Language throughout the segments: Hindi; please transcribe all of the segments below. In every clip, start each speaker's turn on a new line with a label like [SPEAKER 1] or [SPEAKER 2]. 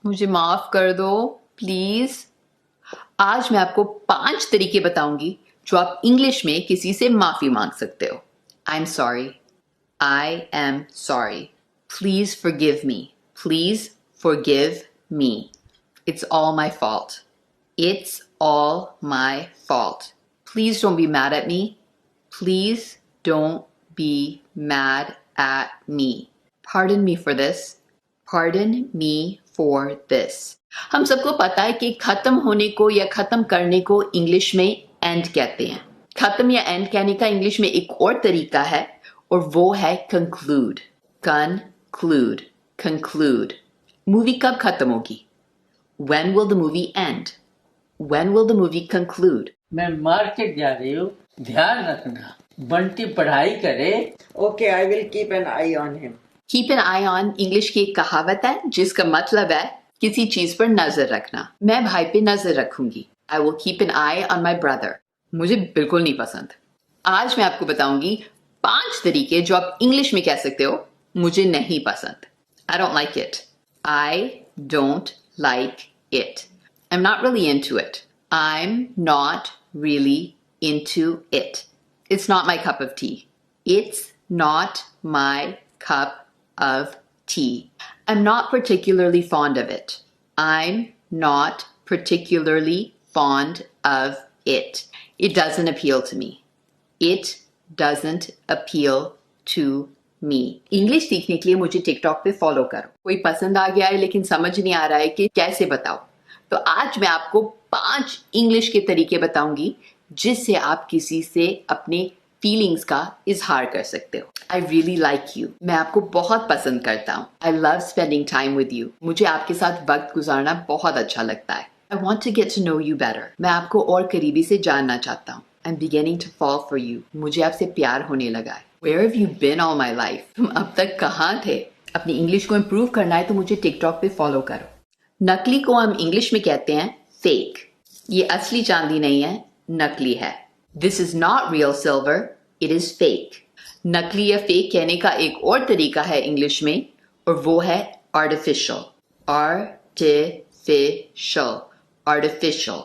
[SPEAKER 1] मुझे माफ कर दो प्लीज। आज मैं आपको 5 तरीके बताऊंगी जो आप इंग्लिश में किसी से माफी मांग सकते हो। I am sorry, I am sorry, please forgive me, please forgive me, it's all my fault, it's all my fault, please don't be mad at me, please don't be mad at me, pardon me for this, pardon me for this। हम सबको पता है कि खत्म होने को या खत्म करने को इंग्लिश में एंड कहते हैं। खत्म या एंड कहने का इंग्लिश में एक और तरीका है और वो है conclude, conclude, conclude। मूवी कब खत्म होगी? When will the movie end? When will the movie conclude?
[SPEAKER 2] मैं मार्केट जा रही हूँ, ध्यान रखना बंटी पढ़ाई करे।
[SPEAKER 3] Okay, I will keep an eye on him।
[SPEAKER 1] Keep an eye on English की एक कहावत है जिसका मतलब है किसी चीज पर नजर रखना। मैं भाई पे नजर रखूंगी। I will keep an eye on my brother। मुझे बिल्कुल नहीं पसंद। आज मैं आपको बताऊंगी 5 तरीके जो आप इंग्लिश में कह सकते हो मुझे नहीं पसंद। I don't like it, I don't like it, I'm not really into it, I'm not really into it, it's not my cup of tea, it's not my cup of tea, I'm not particularly fond of it, I'm not particularly fond of it, it doesn't appeal to me, it doesn't appeal to me। English सीखने के लिए मुझे टिकटॉक पे फॉलो करो। कोई पसंद आ गया है लेकिन समझ नहीं आ रहा है कि कैसे बताओ, तो आज मैं आपको 5 इंग्लिश के तरीके बताऊंगी जिससे आप किसी से अपने फीलिंग्स का इजहार कर सकते हो। आई रियली लाइक यू, मैं आपको बहुत पसंद करता हूँ। I love spending time with you, मुझे आपके साथ वक्त गुजारना बहुत अच्छा लगता है। I want to get to know you better, मैं आपको और करीबी से जानना चाहता हूँ। I am beginning to fall for you, मुझे आपसे प्यार होने लगा है। Where have you been all my life, तुम अब तक कहाँ थे? अपनी इंग्लिश को इम्प्रूव करना है तो मुझे टिकटॉक पे फॉलो करो। नकली को हम इंग्लिश में कहते हैं फेक। ये असली चांदी नहीं है, नकली है। This is not real silver, it is fake। नकली या फेक कहने का एक और तरीका है इंग्लिश में और वो है artificial, artificial, artificial।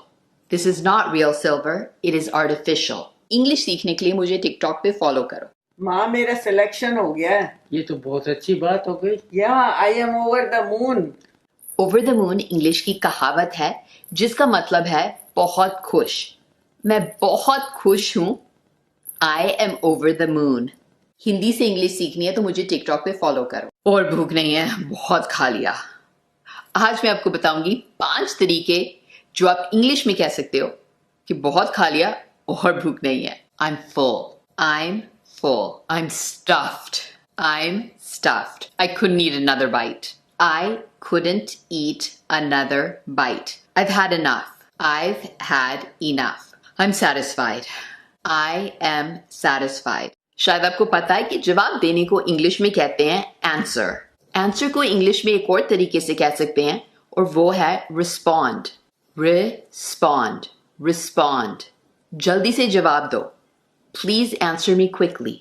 [SPEAKER 1] This is not real silver, it is artificial। English सीखने के लिए मुझे टिकटॉक पे फॉलो करो।
[SPEAKER 3] माँ मेरा सिलेक्शन हो गया है।
[SPEAKER 2] ये तो बहुत अच्छी बात हो गई।
[SPEAKER 3] Yeah, I am over the moon।
[SPEAKER 1] Over the moon English की कहावत है जिसका मतलब है बहुत खुश। मैं बहुत खुश हूं। I am over the moon. Hindi से इंग्लिश सीखनी है तो मुझे टिकटॉक पे फॉलो करो। और भूख नहीं है, बहुत खा लिया। आज मैं आपको बताऊंगी 5 तरीके जो आप इंग्लिश में कह सकते हो कि बहुत खा लिया और भूख नहीं है। I am full, I am full, I'm stuffed, I'm stuffed, I couldn't eat another bite, I couldn't eat another bite, I've had enough, I've had enough, I'm satisfied, I am satisfied। शायद आपको पता है कि जवाब देने को इंग्लिश में कहते हैं आंसर। आंसर को इंग्लिश में एक और तरीके से कह सकते हैं और वो है रिस्पॉन्ड, रिस्पॉन्ड, रिस्पॉन्ड। जल्दी से जवाब दो। Please answer me quickly,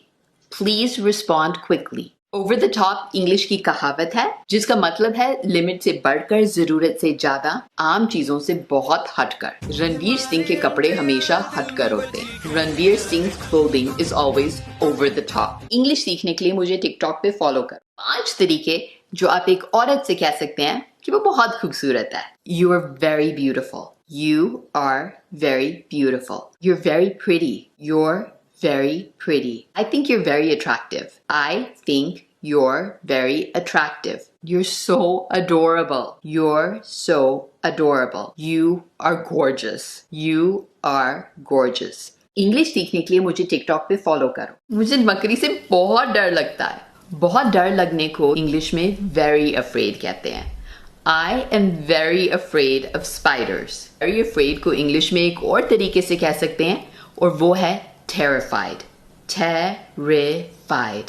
[SPEAKER 1] please respond quickly। Over the top English की कहावत है जिसका मतलब है लिमिट से बढ़कर, जरूरत से ज्यादा, आम चीजों से बहुत हटकर। रणवीर सिंह के कपड़े हमेशा हटकर होते हैं। Ranveer Singh clothing is always over the top। English सीखने के लिए मुझे टिकटॉक पे फॉलो करो। 5 तरीके जो आप एक औरत से कह सकते हैं कि वो बहुत खूबसूरत है। You are very beautiful, you are very beautiful, you're very pretty, you're very pretty, I think you're very attractive, I think you're very attractive, you're so adorable, you're so adorable, you are gorgeous, you are gorgeous। English सीखने के लिए मुझे टिकटॉक पे फॉलो करो। मुझे मकड़ी से बहुत डर लगता है। बहुत डर लगने को इंग्लिश में very afraid कहते हैं। I am very afraid of spiders। very afraid को इंग्लिश में एक और तरीके से कह सकते हैं और वो है terrified, terrified,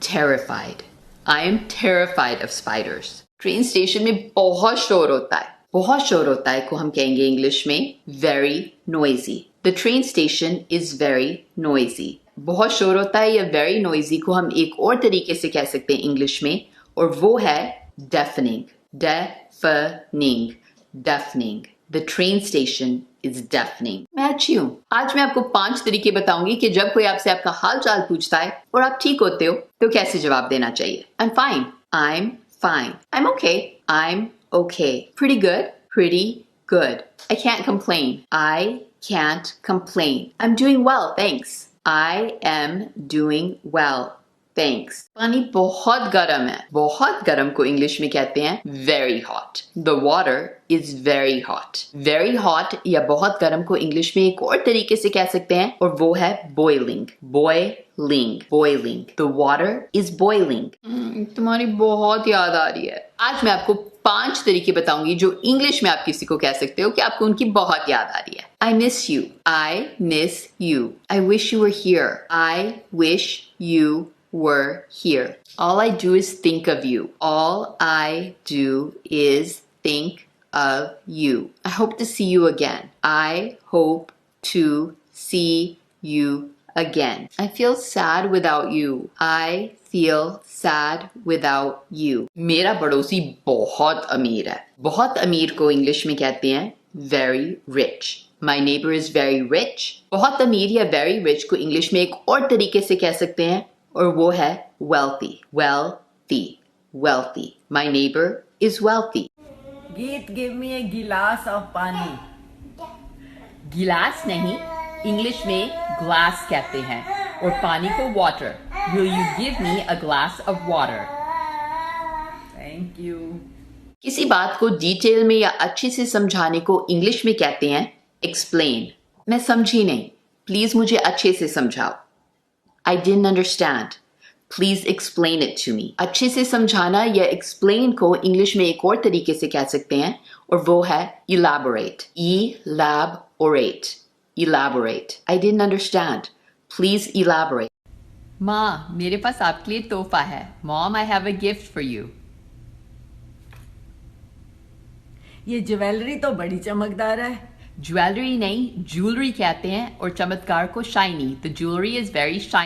[SPEAKER 1] terrified, I am terrified of spiders। Train station में बहुत शोर होता है। बहुत शोर होता है को हम कहेंगे इंग्लिश में very noisy। The train station is very noisy। बहुत शोर होता है या very noisy को हम एक और तरीके से कह सकते हैं इंग्लिश में और वो है deafening, deafening। deafening, deafening. The train station is deafening. मैं अच्छी हूँ. आज मैं आपको 5 तरीके बताऊंगी कि जब कोई आपसे आपका हाल चाल पूछता है और आप ठीक होते हो तो कैसे जवाब देना चाहिए. I'm fine. I'm fine. I'm okay. I'm okay. Pretty good. Pretty good. I can't complain. I can't complain. I'm doing well, thanks. I am doing well. Thanks. पानी बहुत गर्म है. बहुत गर्म को इंग्लिश में कहते हैं very hot. The water is very hot. Very hot या बहुत गर्म को इंग्लिश में एक और तरीके से कह सकते हैं और वो है boiling. Boiling. Boiling. The water is boiling. तुम्हारी बहुत याद आ रही है. आज मैं आपको 5 तरीके बताऊंगी जो इंग्लिश में आप किसी को कह सकते हो कि आपको उनकी बहुत याद आ रही है. I miss you. I miss you. I wish you were here. I wish you were here. All I do is think of you. All I do is think of you. I hope to see you again. I hope to see you again. I feel sad without you. I feel sad without you. मेरा पड़ोसी बहुत अमीर है. बहुत अमीर को इंग्लिश में कहते हैं very rich. My neighbor is very rich. बहुत अमीर या very rich को इंग्लिश में एक और तरीके से कह सकते हैं और वो है wealthy. Wealthy. Wealthy. My neighbor is wealthy.
[SPEAKER 3] Geet, give me a glass of pani.
[SPEAKER 1] गिलास नहीं, इंग्लिश में ग्लास कहते हैं और पानी को water. Will you give me a glass of water?
[SPEAKER 3] Thank you.
[SPEAKER 1] किसी बात को डिटेल में या अच्छे से समझाने को इंग्लिश में कहते हैं explain. मैं समझी नहीं, प्लीज मुझे अच्छे से समझाओ. I didn't understand. Please explain it to me. अच्छे से समझाना या explain को इंग्लिश में एक और तरीके से कह सकते हैं और वो है elaborate. Elaborate. Elaborate. I didn't understand. Please elaborate. माँ, मेरे पास आपके लिए तोहफा है. Mom, I have a gift for you.
[SPEAKER 3] ये ज्वेलरी तो बड़ी चमकदार है.
[SPEAKER 1] ज्वेलरी नहीं, ज्वेलरी कहते हैं और चमत्कार को shiny. The jewelry is very shiny.